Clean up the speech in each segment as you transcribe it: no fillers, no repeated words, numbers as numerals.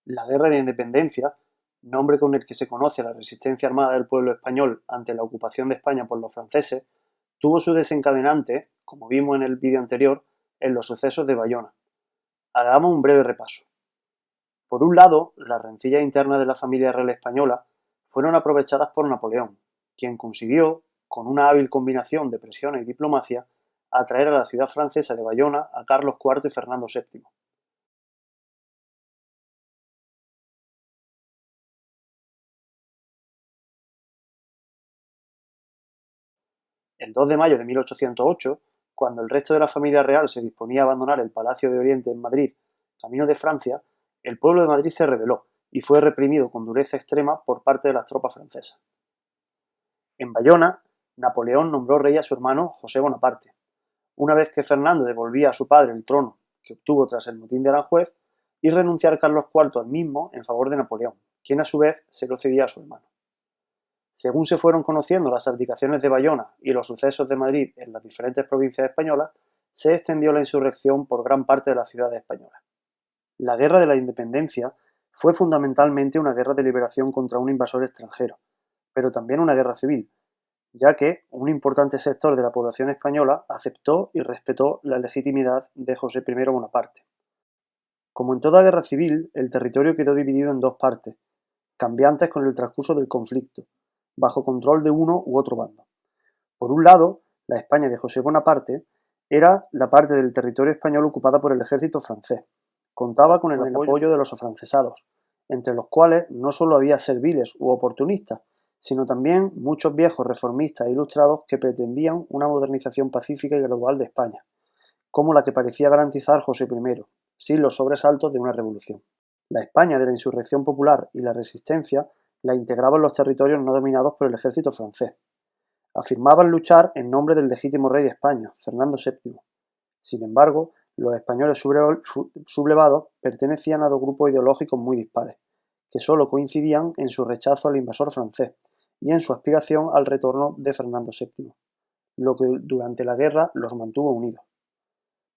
La Guerra de Independencia, nombre con el que se conoce la resistencia armada del pueblo español ante la ocupación de España por los franceses, tuvo su desencadenante, como vimos en el vídeo anterior, en los sucesos de Bayona. Hagamos un breve repaso. Por un lado, las rencillas internas de la familia real española fueron aprovechadas por Napoleón, quien consiguió, con una hábil combinación de presiones y diplomacia, atraer a la ciudad francesa de Bayona a Carlos IV y Fernando VII. El 2 de mayo de 1808, cuando el resto de la familia real se disponía a abandonar el Palacio de Oriente en Madrid, camino de Francia, el pueblo de Madrid se rebeló y fue reprimido con dureza extrema por parte de las tropas francesas. En Bayona, Napoleón nombró rey a su hermano José Bonaparte. Una vez que Fernando devolvía a su padre el trono que obtuvo tras el motín de Aranjuez, y renunciar Carlos IV al mismo en favor de Napoleón, quien a su vez se lo cedía a su hermano. Según se fueron conociendo las abdicaciones de Bayona y los sucesos de Madrid en las diferentes provincias españolas, se extendió la insurrección por gran parte de las ciudades españolas. La Guerra de la Independencia fue fundamentalmente una guerra de liberación contra un invasor extranjero, pero también una guerra civil, ya que un importante sector de la población española aceptó y respetó la legitimidad de José I Bonaparte. Como en toda guerra civil, el territorio quedó dividido en dos partes, cambiantes con el transcurso del conflicto, bajo control de uno u otro bando. Por un lado, la España de José Bonaparte era la parte del territorio español ocupada por el ejército francés. Contaba con el apoyo de los afrancesados, entre los cuales no solo había serviles u oportunistas, sino también muchos viejos reformistas e ilustrados que pretendían una modernización pacífica y gradual de España, como la que parecía garantizar José I, sin los sobresaltos de una revolución. La España de la insurrección popular y la resistencia la integraban los territorios no dominados por el ejército francés. Afirmaban luchar en nombre del legítimo rey de España, Fernando VII. Sin embargo, los españoles sublevados pertenecían a dos grupos ideológicos muy dispares, que solo coincidían en su rechazo al invasor francés y en su aspiración al retorno de Fernando VII, lo que durante la guerra los mantuvo unidos.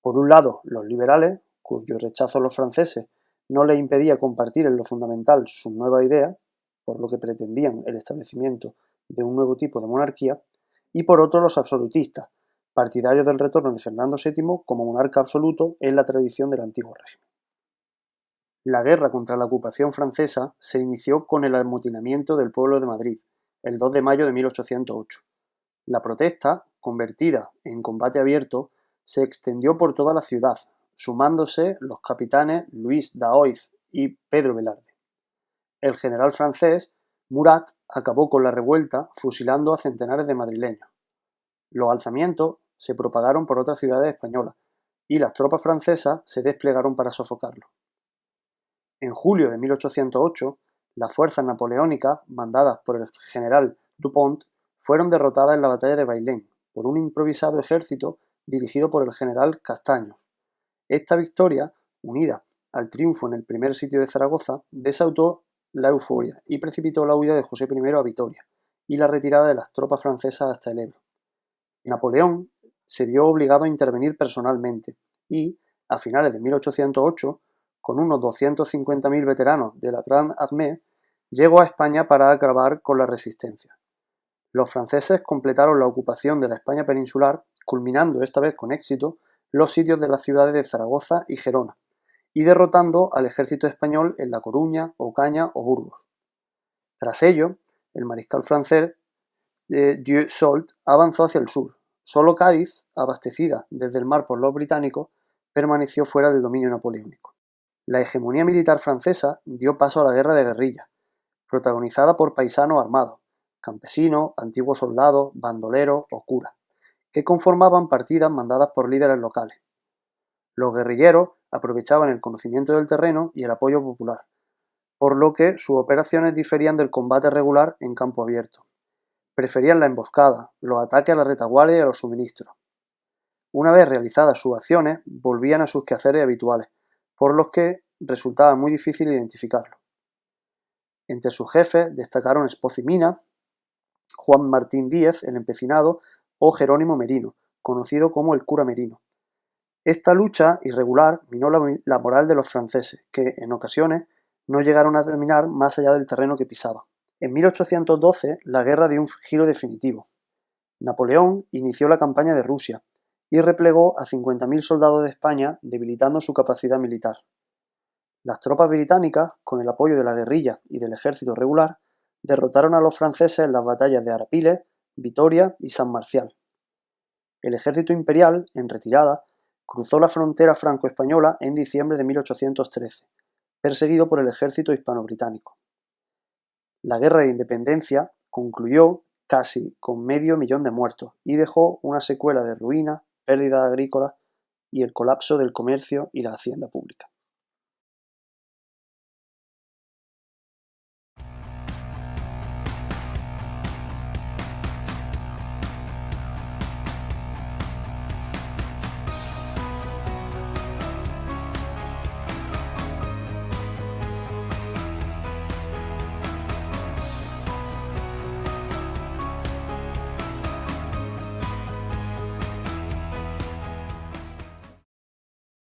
Por un lado, los liberales, cuyo rechazo a los franceses no les impedía compartir en lo fundamental sus nuevas ideas, por lo que pretendían el establecimiento de un nuevo tipo de monarquía, y por otro los absolutistas, partidarios del retorno de Fernando VII como monarca absoluto en la tradición del antiguo régimen. La guerra contra la ocupación francesa se inició con el amotinamiento del pueblo de Madrid, el 2 de mayo de 1808. La protesta, convertida en combate abierto, se extendió por toda la ciudad, sumándose los capitanes Luis d'Aoiz y Pedro Velarde. El general francés Murat acabó con la revuelta fusilando a centenares de madrileños. Los alzamientos se propagaron por otras ciudades españolas y las tropas francesas se desplegaron para sofocarlo. En julio de 1808, las fuerzas napoleónicas, mandadas por el general Dupont, fueron derrotadas en la batalla de Bailén por un improvisado ejército dirigido por el general Castaños. Esta victoria, unida al triunfo en el primer sitio de Zaragoza, desató la euforia y precipitó la huida de José I a Vitoria y la retirada de las tropas francesas hasta el Ebro. Napoleón se vio obligado a intervenir personalmente y, a finales de 1808, con unos 250.000 veteranos de la Grande Armée, llegó a España para acabar con la resistencia. Los franceses completaron la ocupación de la España peninsular, culminando esta vez con éxito los sitios de las ciudades de Zaragoza y Gerona, y derrotando al ejército español en La Coruña, Ocaña o Burgos. Tras ello, el mariscal francés Dieudonné avanzó hacia el sur. Solo Cádiz, abastecida desde el mar por los británicos, permaneció fuera del dominio napoleónico. La hegemonía militar francesa dio paso a la guerra de guerrillas, protagonizada por paisanos armados, campesinos, antiguos soldados, bandoleros o curas, que conformaban partidas mandadas por líderes locales. Los guerrilleros aprovechaban el conocimiento del terreno y el apoyo popular, por lo que sus operaciones diferían del combate regular en campo abierto. Preferían la emboscada, los ataques a la retaguardia y a los suministros. Una vez realizadas sus acciones, volvían a sus quehaceres habituales, por los que resultaba muy difícil identificarlos. Entre sus jefes destacaron Espoz y Mina, Juan Martín Díez, el empecinado, o Jerónimo Merino, conocido como el cura Merino. Esta lucha irregular minó la moral de los franceses, que, en ocasiones, no llegaron a dominar más allá del terreno que pisaban. En 1812 la guerra dio un giro definitivo. Napoleón inició la campaña de Rusia y replegó a 50.000 soldados de España, debilitando su capacidad militar. Las tropas británicas, con el apoyo de la guerrilla y del ejército regular, derrotaron a los franceses en las batallas de Arapiles, Vitoria y San Marcial. El ejército imperial, en retirada, cruzó la frontera franco-española en diciembre de 1813, perseguido por el ejército hispano-británico. La guerra de independencia concluyó casi con 500.000 de muertos y dejó una secuela de ruina, pérdidas agrícolas y el colapso del comercio y la hacienda pública.